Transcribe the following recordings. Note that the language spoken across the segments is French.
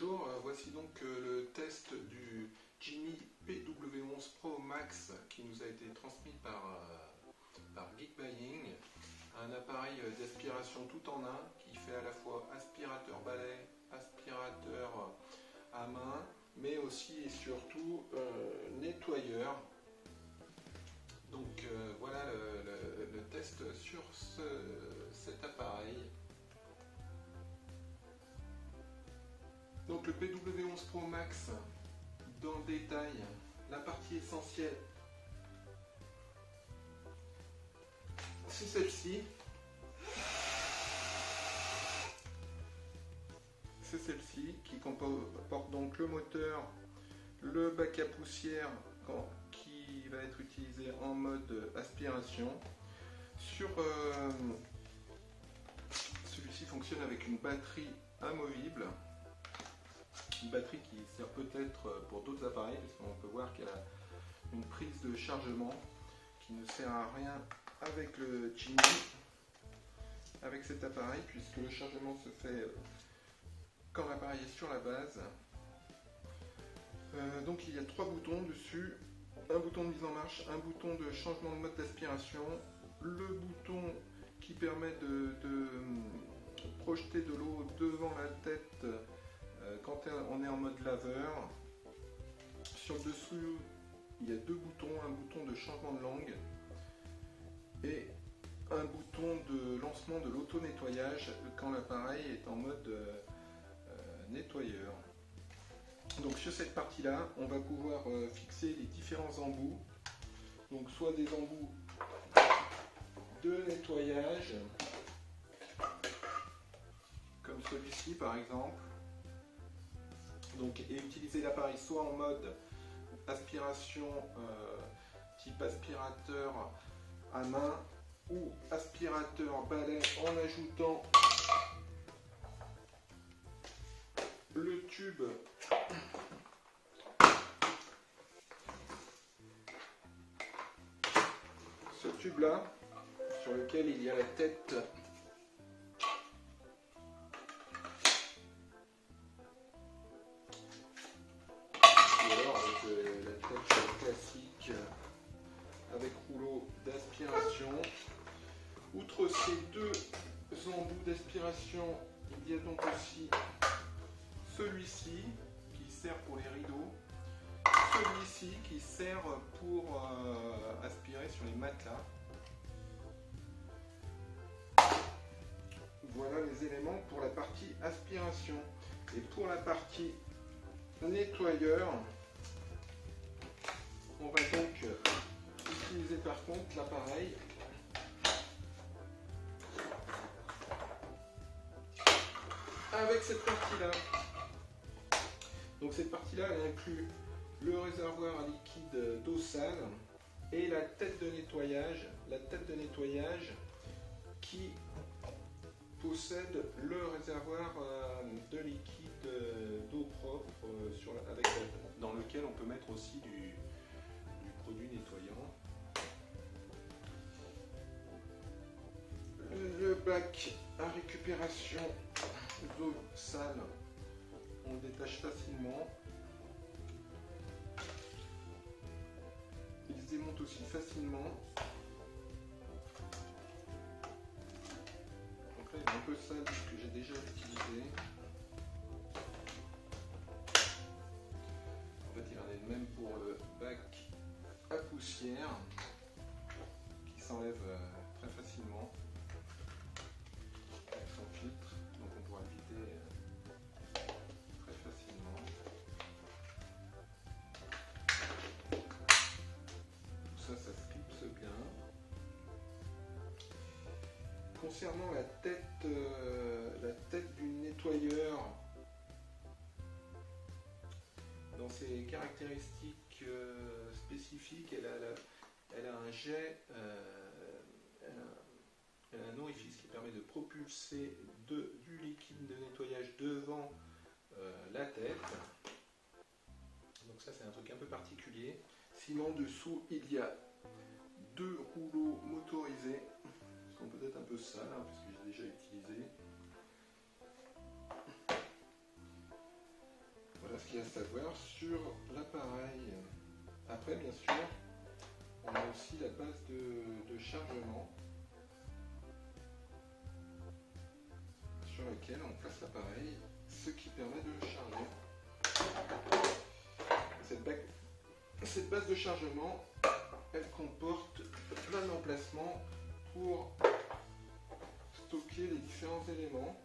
Bonjour, voici donc le test du Genie PW11 Pro Max qui nous a été transmis par Geekbuying, un appareil d'aspiration tout en un qui fait à la fois aspirateur balai, aspirateur à main, mais aussi et surtout nettoyeur. Donc voilà le test sur cet appareil. Donc le PW11 Pro Max, dans le détail, la partie essentielle, c'est celle-ci. C'est celle-ci qui comporte donc le moteur, le bac à poussière qui va être utilisé en mode aspiration. Celui-ci fonctionne avec une batterie amovible. Une batterie qui sert peut-être pour d'autres appareils, puisqu'on peut voir qu'elle a une prise de chargement qui ne sert à rien avec le Genie, avec cet appareil, puisque le chargement se fait quand l'appareil est sur la base. Donc il y a 3 boutons dessus, un bouton de mise en marche, un bouton de changement de mode d'aspiration, le bouton qui permet de projeter de l'eau devant la tête quand on est en mode laveur. Sur le dessous, il y a 2 boutons, un bouton de changement de langue et un bouton de lancement de l'auto-nettoyage quand l'appareil est en mode nettoyeur. Donc sur cette partie-là, on va pouvoir fixer les différents embouts. Donc soit des embouts de nettoyage, comme celui-ci par exemple. Donc, et utiliser l'appareil soit en mode aspiration type aspirateur à main ou aspirateur balai en ajoutant le tube là sur lequel il y a la tête classique avec rouleau d'aspiration. Outre ces 2 embouts d'aspiration, il y a donc aussi celui-ci qui sert pour les rideaux, celui-ci qui sert pour aspirer sur les matelas. Voilà les éléments pour la partie aspiration. Et pour la partie nettoyeur, on va donc utiliser par contre l'appareil avec cette partie-là. Donc cette partie-là, elle inclut le réservoir à liquide d'eau sale et la tête de nettoyage. La tête de nettoyage qui possède le réservoir de liquide d'eau propre dans lequel on peut mettre aussi du produit nettoyant. Le bac à récupération d'eau sale, on le détache facilement. Il se démonte aussi facilement. Donc là il est un peu sale puisque j'ai déjà utilisé. En fait il en est de même pour le bac à poussière qui s'enlève très facilement avec son filtre, donc on pourra le vider très facilement. Tout ça, ça se clipse bien. Concernant la tête du nettoyeur, dans ses caractéristiques spécifiques, elle a un jet, elle a un orifice qui permet de propulser du liquide de nettoyage devant la tête. Donc ça c'est un truc un peu particulier. Sinon dessous il y a 2 rouleaux motorisés, qui sont peut-être un peu sales puisque j'ai déjà utilisé. qu'il y a à savoir sur l'appareil. Après, bien sûr, on a aussi la base de chargement sur laquelle on place l'appareil, ce qui permet de le charger. Cette base de chargement, elle comporte plein d'emplacements pour stocker les différents éléments.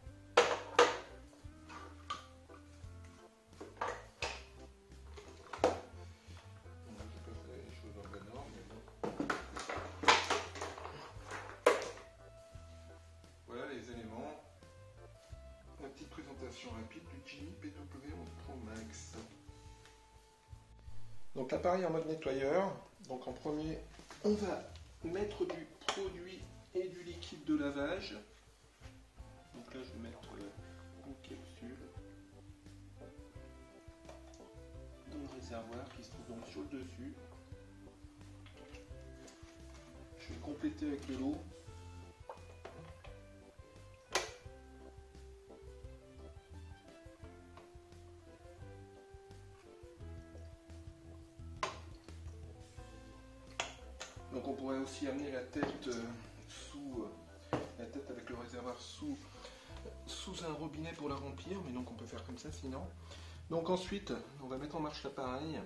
Voilà les éléments. La petite présentation rapide du Genie PW Pro Max. Donc l'appareil en mode nettoyeur. Donc en premier, on va mettre du produit et du liquide de lavage. Donc là je vais mettre une capsule dans le réservoir qui se trouve donc sur le dessus. Je vais compléter avec de l'eau. Donc on pourrait aussi amener la tête avec le réservoir sous un robinet pour la remplir, mais donc on peut faire comme ça sinon. Donc ensuite, on va mettre en marche l'appareil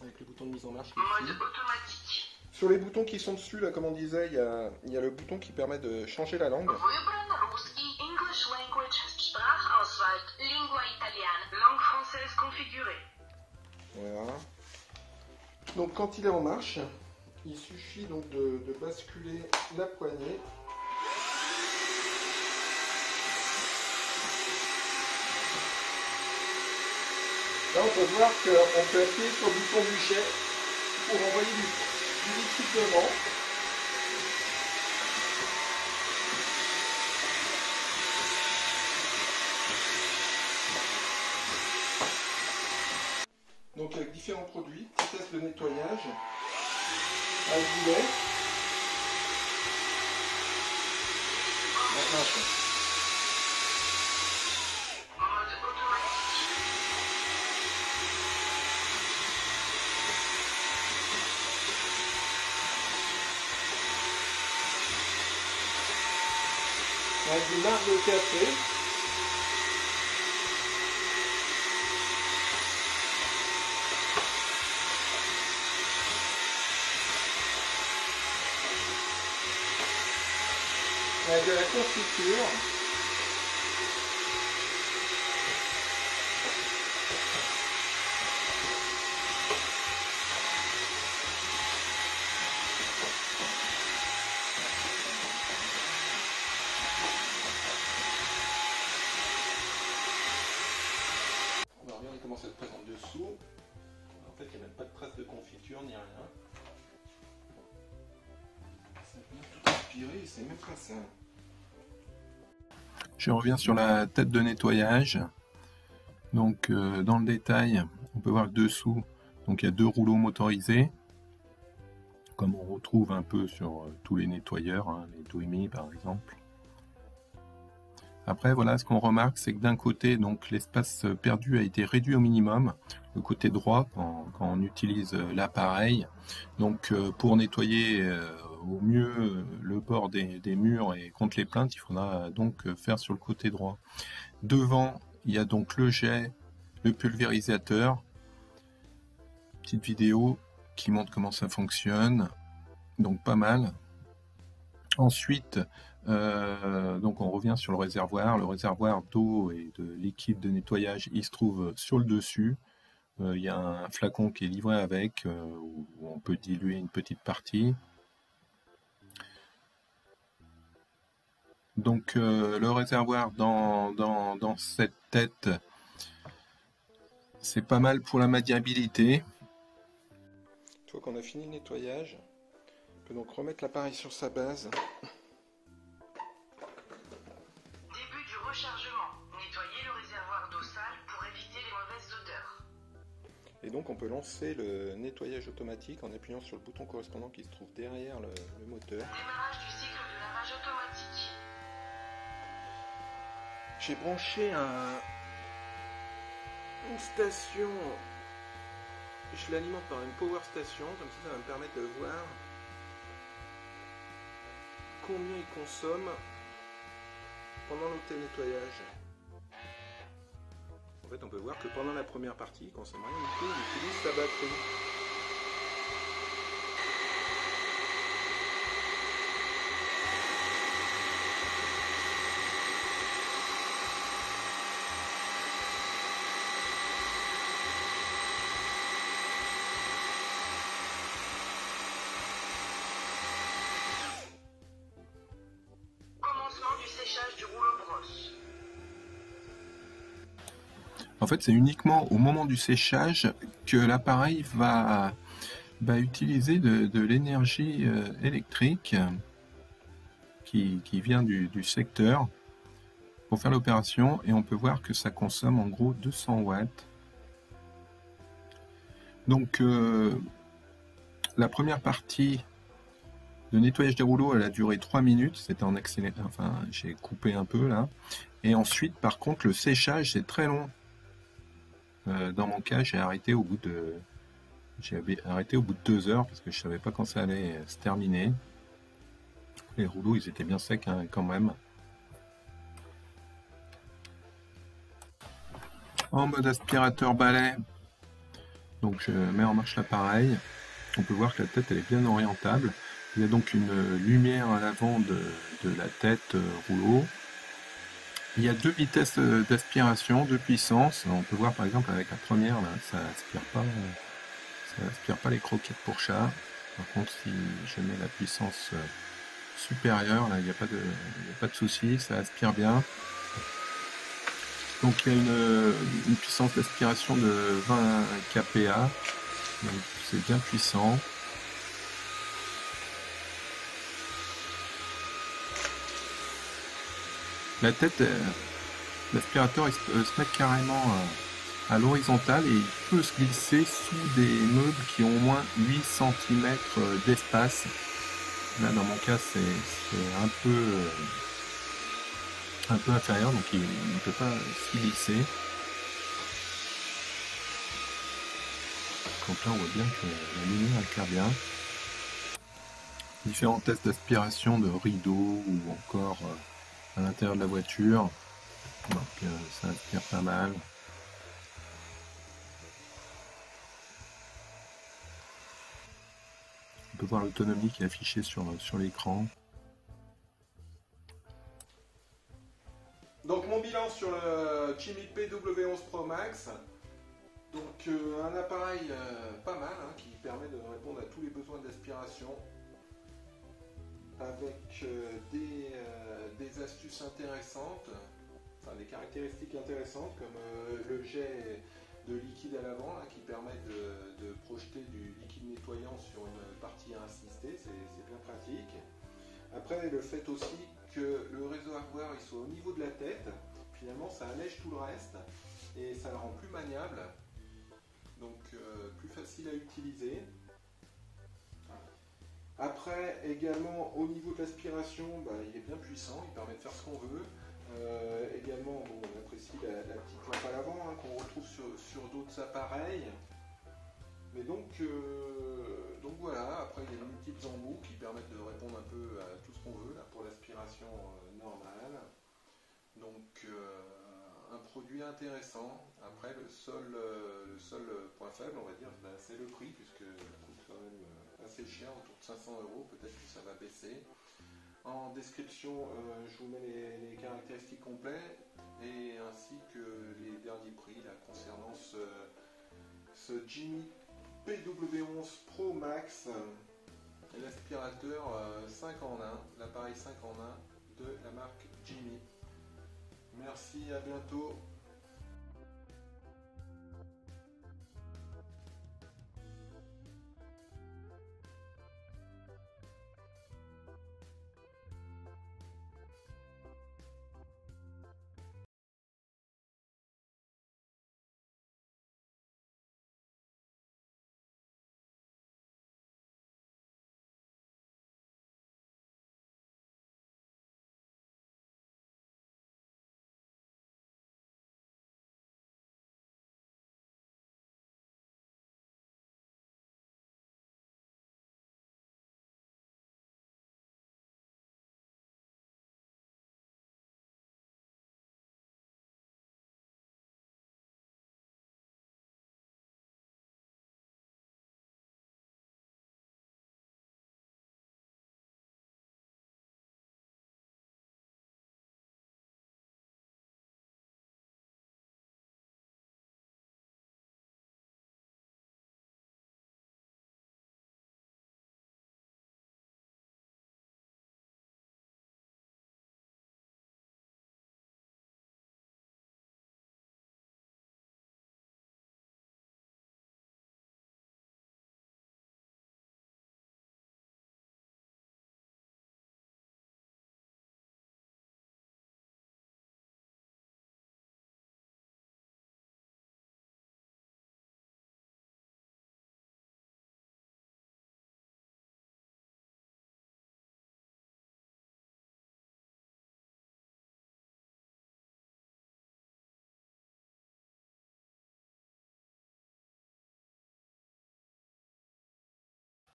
avec le bouton de mise en marche. Mode automatique. Sur les boutons qui sont dessus, là, comme on disait, il y a le bouton qui permet de changer la langue. Vibran Ruski English Language Sprachauswahl Lingua Italiana. Langue française configurée. Voilà. Donc quand il est en marche, il suffit donc de basculer la poignée. Là on peut voir qu'on peut appuyer sur le bouton du jet pour envoyer du liquide devant. Donc avec différents produits, petit test de nettoyage, un boulet, Mode automatique. avec du marc de café. Avec de la confiture. On va regarder comment ça se présente dessous. En fait, il n'y a même pas de trace de confiture ni rien. Ça vient tout aspiré, c'est même pas ça. Je reviens sur la tête de nettoyage. Donc dans le détail, on peut voir que dessous, donc il y a deux rouleaux motorisés, comme on retrouve un peu sur tous les nettoyeurs, hein, les Twimi par exemple. Après voilà, ce qu'on remarque, c'est que d'un côté, donc l'espace perdu a été réduit au minimum, le côté droit quand on utilise l'appareil. Donc pour nettoyer au mieux le bord des murs et contre les plaintes, il faudra donc faire sur le côté droit. Devant, il y a donc le jet, le pulvérisateur. Petite vidéo qui montre comment ça fonctionne. Donc pas mal. Ensuite, donc on revient sur le réservoir. Le réservoir d'eau et de liquide de nettoyage, il se trouve sur le dessus. Il y a un flacon qui est livré avec, où on peut diluer une petite partie. Donc le réservoir dans cette tête, c'est pas mal pour la maniabilité. Une fois qu'on a fini le nettoyage, on peut donc remettre l'appareil sur sa base. Début du rechargement. Nettoyer le réservoir d'eau sale pour éviter les mauvaises odeurs. Et donc on peut lancer le nettoyage automatique en appuyant sur le bouton correspondant qui se trouve derrière le moteur. Démarrage du cycle de lavage automatique. J'ai branché une station, je l'alimente par une power station, comme ça va me permettre de voir combien il consomme pendant l'auto-nettoyage. En fait, on peut voir que pendant la première partie, il consomme rien du tout, il utilise sa batterie. En fait, c'est uniquement au moment du séchage que l'appareil va utiliser de l'énergie électrique qui vient du secteur pour faire l'opération, et on peut voir que ça consomme en gros 200 watts. Donc la première partie de nettoyage des rouleaux, elle a duré 3 minutes, c'était en accéléré, enfin j'ai coupé un peu là, et ensuite par contre le séchage c'est très long. Dans mon cas, j'ai arrêté au bout de 2 heures parce que je savais pas quand ça allait se terminer. Les rouleaux, ils étaient bien secs hein, quand même. En mode aspirateur balai, donc je mets en marche l'appareil. On peut voir que la tête elle est bien orientable. Il y a donc une lumière à l'avant de la tête rouleau. Il y a 2 vitesses d'aspiration, 2 puissances. On peut voir par exemple avec la première, là, ça aspire pas les croquettes pour chat. Par contre, si je mets la puissance supérieure, là, il n'y a pas de souci, ça aspire bien. Donc il y a une puissance d'aspiration de 20 kPa, donc c'est bien puissant. La tête, l'aspirateur il se met carrément à l'horizontale et il peut se glisser sous des meubles qui ont au moins 8 cm d'espace. Là dans mon cas c'est un peu inférieur, donc il ne peut pas s'y glisser. Donc là on voit bien que la lumière éclaire bien. Différents tests d'aspiration de rideaux ou encore à l'intérieur de la voiture. Donc ça aspire pas mal. On peut voir l'autonomie qui est affichée sur l'écran. Donc mon bilan sur le Jimmy PW11 Pro Max. Donc un appareil pas mal hein, qui permet de répondre à tous les besoins d'aspiration avec des astuces intéressantes, enfin des caractéristiques intéressantes comme le jet de liquide à l'avant qui permet de projeter du liquide nettoyant sur une partie à insister, c'est bien pratique. Après le fait aussi que le réservoir il soit au niveau de la tête, finalement ça allège tout le reste et ça le rend plus maniable, donc plus facile à utiliser. Après également au niveau de l'aspiration, il est bien puissant, il permet de faire ce qu'on veut. Également on apprécie la petite lampe à l'avant hein, qu'on retrouve sur d'autres appareils. Mais donc voilà, après il y a des multiples embouts qui permettent de répondre un peu à tout ce qu'on veut là, pour l'aspiration normale. Donc un produit intéressant. Après le seul point faible on va dire c'est le prix, puisque ça coûte quand même assez cher, autour de 500 €, peut-être que ça va baisser. En description je vous mets les caractéristiques complètes et ainsi que les derniers prix là, concernant ce Jimmy PW11 Pro Max, l'aspirateur 5 en 1, l'appareil 5 en 1 de la marque Jimmy. Merci, à bientôt.